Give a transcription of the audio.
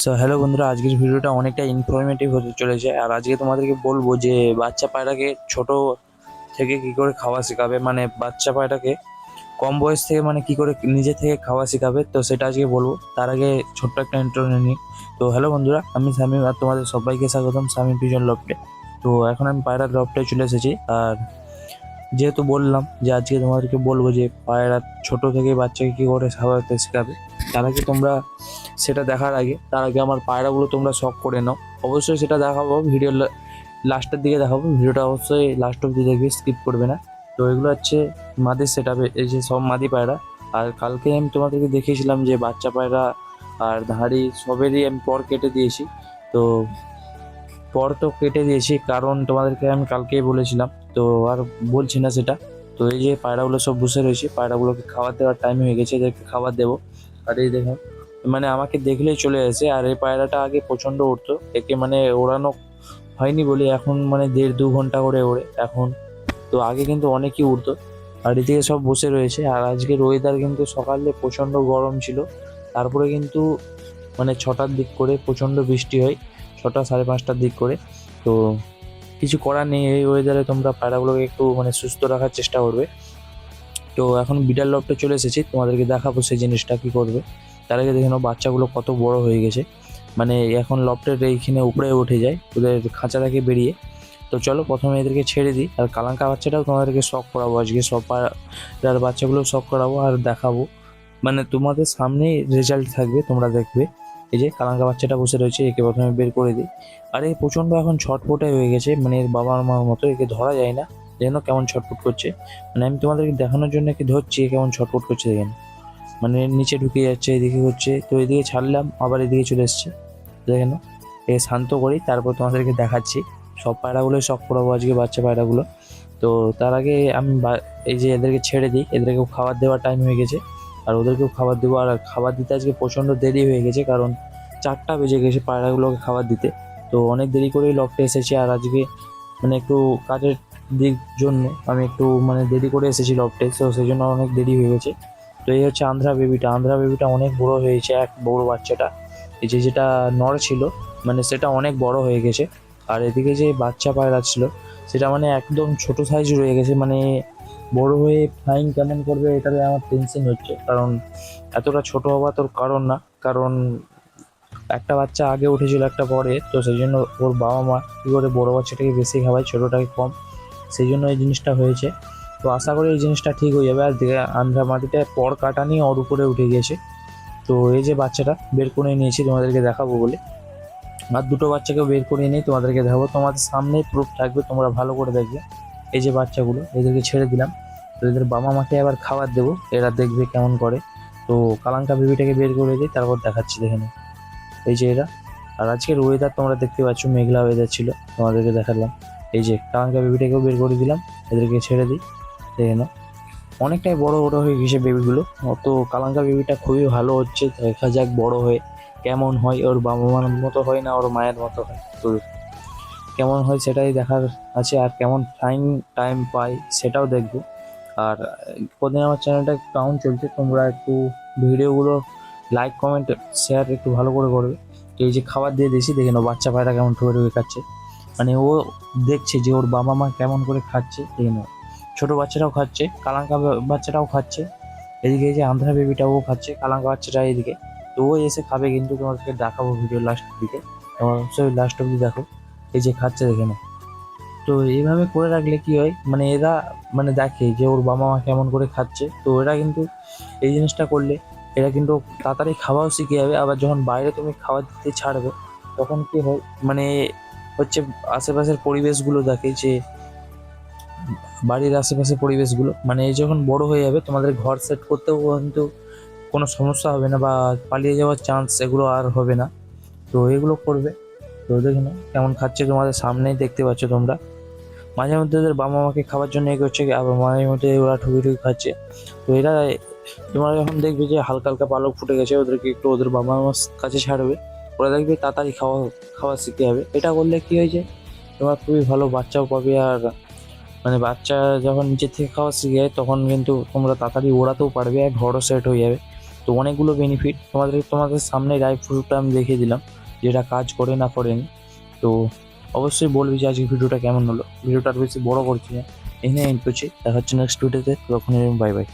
So hello বন্ধুরা, আজকের ভিডিওটা অনেকটা ইনফরমেটিভ হতে চলেছে। আর আজকে তোমাদেরকে বলবো যে বাচ্চা পায়রাকে ছোট থেকে কি করে খাওয়া শেখাবে, মানে বাচ্চা পায়রাকে কম বয়স থেকে মানে কি করে নিজে থেকে খাওয়া শেখাবে, তো সেটা আজকে বলবো। তার আগে ছোট্ট একটা ইন্ট্রো নিই। তো হ্যালো বন্ধুরা, আমি শামীম আর তোমাদের সবাইকে স্বাগতম শামীম পিজন লফটে। তো এখন আমি পায়রার লফটে চলে এসেছি। আর যেহেতু বললাম যে আজকে তোমাদেরকে বলবো যে পায়রা ছোট থেকে বাচ্চাকে কি করে খাওয়াতে শেখাবে, তার আগে তোমরা সেটা দেখার আগে তার আগে আমার পায়রাগুলো তোমরা শখ করে নাও। অবশ্যই সেটা দেখাবো, ভিডিও লাস্টের দিকে দেখাবো। ভিডিওটা অবশ্যই লাস্ট অব্দি দেখবে, স্কিপ করবে না। তো এগুলো হচ্ছে মাদির সেট আপে, এই যে সব মাদি পায়রা। আর কালকে আমি তোমাদেরকে দেখিয়েছিলাম যে বাচ্চা পায়রা আর ধাড়ি সবেরই আমি পর কেটে দিয়েছি। তো পর তো কেটে দিয়েছি, কারণ তোমাদেরকে আমি কালকেই বলেছিলাম, তো আর বলছি না সেটা। তো এই যে পায়রাগুলো সব বসে রয়েছে, পায়রাগুলোকে খাবার দেওয়ার টাইম হয়ে গেছে, এদেরকে খাবার দেবো। আর এই দেখুন, মানে আমাকে দেখলেই চলে আসে। আর এই পায়রাটা আগে প্রচণ্ড উঠতো, একে মানে ওড়ানো হয়নি বলে এখন মানে 1.5-2 ঘন্টা করে ওড়ে এখন। তো আগে কিন্তু অনেকই উঠতো। আর এদিকে সব বসে রয়েছে। আর আজকের ওয়েদার কিন্তু সকালে প্রচণ্ড গরম ছিল, তারপরে কিন্তু মানে 6টার দিক করে প্রচণ্ড বৃষ্টি হয়, 6টা 5:30টার দিক করে। তো কিছু করার নেই, এই ওয়েদারে তোমরা পায়রাগুলোকে একটু মানে সুস্থ রাখার চেষ্টা করবে। তো এখন বিড়াল লফটে চলে এসেছি, তোমাদেরকে দেখাবো সেই জিনিসটা কী করবে। তার আগে দেখে নাও বাচ্চাগুলো কত বড় হয়ে গেছে, মানে এখন লফটের এইখানে উপরে উঠে যায় ওদের খাঁচা থেকে বেরিয়ে। তো চলো প্রথমে এদেরকে ছেড়ে দিই। আর কালাঙ্কা বাচ্চাটাও তোমাদেরকে শখ করাবো আজকে, সব পায়রার বাচ্চাগুলো শখ করাবো আর দেখাবো, মানে তোমাদের সামনেই রেজাল্ট থাকবে, তোমরা দেখবে। এই যে কালাঙ্কা বাচ্চাটা বসে রয়েছে, একে প্রথমে বের করে দিই। আর এই প্রচণ্ড এখন ছটফটে হয়ে গেছে, মানে এর বাবা মার মতো, একে ধরা যায় না। যেন কেমন ছটফট করছে, মানে আমি তোমাদেরকে দেখানোর জন্য একে ধরছি, কেমন ছটফট করছে দেখেন। মানে নিচে ঢুকে যাচ্ছে, এদিকে হচ্ছে, তো এদিকে ছাড়লাম আবার এদিকে চলে এসছে। দেখেন, এ শান্ত করি, তারপর তোমাদেরকে দেখাচ্ছি। সব পায়রাগুলোই শখ করাবো আজকে, বাচ্চা পায়রাগুলো। তো তার আগে আমি এই যে এদেরকে ছেড়ে দিই, এদেরকেও খাবার দেওয়ার টাইম হয়ে গেছে। আর ওদেরকেও খাবার দেবো। আর খাবার দিতে আজকে প্রচণ্ড দেরি হয়ে গেছে, কারণ 4টা বেজে গেছে পায়রাগুলোকে খাবার দিতে। তো অনেক দেরি করেই লফটে এসেছি। আর আজকে মানে একটু কাজের দিক জন্য আমি একটু মানে দেরি করে এসেছি লফটে, তো সেই জন্য অনেক দেরি হয়ে গেছে। তো এই হচ্ছে আন্ধ্রা বেবিটা অনেক বড় হয়েছে, এক বড় বাচ্চাটা। এই যে যেটা নর ছিল, মানে সেটা অনেক বড় হয়ে গেছে। আর এদিকে যে বাচ্চা পায়রা ছিল, সেটা মানে একদম ছোট সাইজ রয়ে গেছে, মানে বড় হয়ে ফ্লাইং কেমন করবে এটাতে আমার টেনশন হচ্ছে। কারণ এতটা ছোট হওয়া তোর কারণ না, কারণ একটা বাচ্চা আগে উঠেছিল একটা পরে, তো সেই জন্য ওর বাবা মা কী করে বড় বাচ্চাটাকে বেশি খাওয়ায়, ছোটোটাকে কম, সেই জন্য এই জিনিসটা হয়েছে। তো আশা করি এই জিনিসটা ঠিক হয়ে যাবে। আর দিকে আন্ধ্রা মাটিতে পর কাটা নিয়ে ওর উপরে উঠে গিয়েছে। তো এই যে বাচ্চাটা বের করে নিয়েছি তোমাদেরকে দেখাবো বলে। আর দুটো বাচ্চাকেও বের করে নিয়ে তোমাদেরকে দেখাবো, তোমাদের সামনেই প্রুফ থাকবে, তোমরা ভালো করে দেখবে। এই যে বাচ্চাগুলো, এদেরকে ছেড়ে দিলাম। তো এদের বাবা মাকে আবার খাবার দেবো, এরা দেখবে কেমন করে। তো কালাঙ্কা বেবিটাকে বের করে দিই, তারপর দেখাচ্ছি, দেখে নাও। এই যে এরা। আর আজকের ওয়েদার তোমরা দেখতে পাচ্ছ, মেঘলা ওয়েদার ছিল, তোমাদেরকে দেখালাম। এই যে কালাঙ্কা বেবিটাকেও বের করে দিলাম, এদেরকে ছেড়ে দিই, দেখে নাও। অনেকটাই বড় বড় হয়ে গেছে বেবিগুলো। তো কালাঙ্কা বেবিটা খুবই ভালো হচ্ছে, দেখা যাক বড় হয়ে কেমন হয়, ওর বাবা মার মতো হয় না ওর মায়ের মতো হয়, তো কেমন হয় সেটাই দেখার আছে। আর কেমন ফ্লাইং টাইম পাই সেটাও দেখবো। আর কদিন আমার চ্যানেলটা একটু ডাউন চলছে, তোমরা একটু ভিডিওগুলো লাইক কমেন্ট শেয়ার একটু ভালো করে করবে। তো এই যে খাবার দিয়ে দিয়েছি, দেখে নাও বাচ্চা পায়রা কেমন ঠুকে ঠুকে খাচ্ছে, মানে ও দেখছে যে ওর বাবা মা কেমন করে খাচ্ছে, দেখে নাও। ছোটো বাচ্চাটাও খাচ্ছে, কালাঙ্কা বাচ্চাটাও খাচ্ছে। এদিকে এই যে আন্ধ্রা বেবিটাও খাচ্ছে, কালাঙ্কা বাচ্চাটা এদিকে। তো ও এসে খাবে, কিন্তু তোমাদেরকে দেখাবো ভিডিও লাস্টের দিকে, তোমরা অবশ্যই লাস্ট অব্দি দেখো। এই যে খাচ্ছে, দেখে নাও। তো এইভাবে করে রাখলে কি হয়, মানে এরা মানে দেখে যে ওর বাবা মা কেমন করে খাচ্ছে, তো এরা কিন্তু এই জিনিসটা করলে এরা কিন্তু তাড়াতাড়ি খাওয়াও শিখে যাবে। আবার যখন বাইরে তুমি খাবার দিতে ছাড়বে, তখন কি হয়, মানে হচ্ছে আশেপাশের পরিবেশগুলো দেখে, যে বাড়ির আশেপাশের পরিবেশগুলো, মানে এই যখন বড় হয়ে যাবে তোমাদের ঘর সেট করতেও কিন্তু কোনো সমস্যা হবে না, বা পালিয়ে যাওয়ার চান্স এগুলো আর হবে না। তো এগুলো করবে। তো দেখে নাও কেমন খাচ্ছে, তোমাদের সামনেই দেখতে পাচ্ছ তোমরা। মাঝে মধ্যে ওদের বাবা মাকে খাবার জন্য এগোচ্ছে, আবার মাঝে মধ্যে ওরা ঠুকি ঠুকি খাচ্ছে। তো এরা তোমরা যখন দেখবে যে হালকা হালকা পালক ফুটে গেছে, ওদেরকে একটু ওদের বাবা মার কাছে ছাড়বে, ওরা দেখবে তাড়াতাড়ি খাওয়া খাওয়া শিখে যাবে। এটা করলে কি হয় যে তোমরা খুবই ভালো বাচ্চাও পাবে। আর মানে বাচ্চা যখন নিচের থেকে খাওয়া শিখে যায়, তখন কিন্তু তোমরা তাড়াতাড়ি ওড়াতেও পারবে, আর ঘরও সেট হয়ে যাবে। তো অনেকগুলো বেনিফিট তোমাদের সামনে লাইভ প্রুফটা আমি দেখিয়ে দিলাম, যেটা কাজ করে না করেনি। তো অবশ্যই বলবি যে আজকে ভিডিওটা কেমন হলো। ভিডিওটা আর বেশি বড় করছি না, এখানে এন্ড করছি। দেখা হচ্ছে নেক্সট ভিডিওতে, তখন বাই বাই।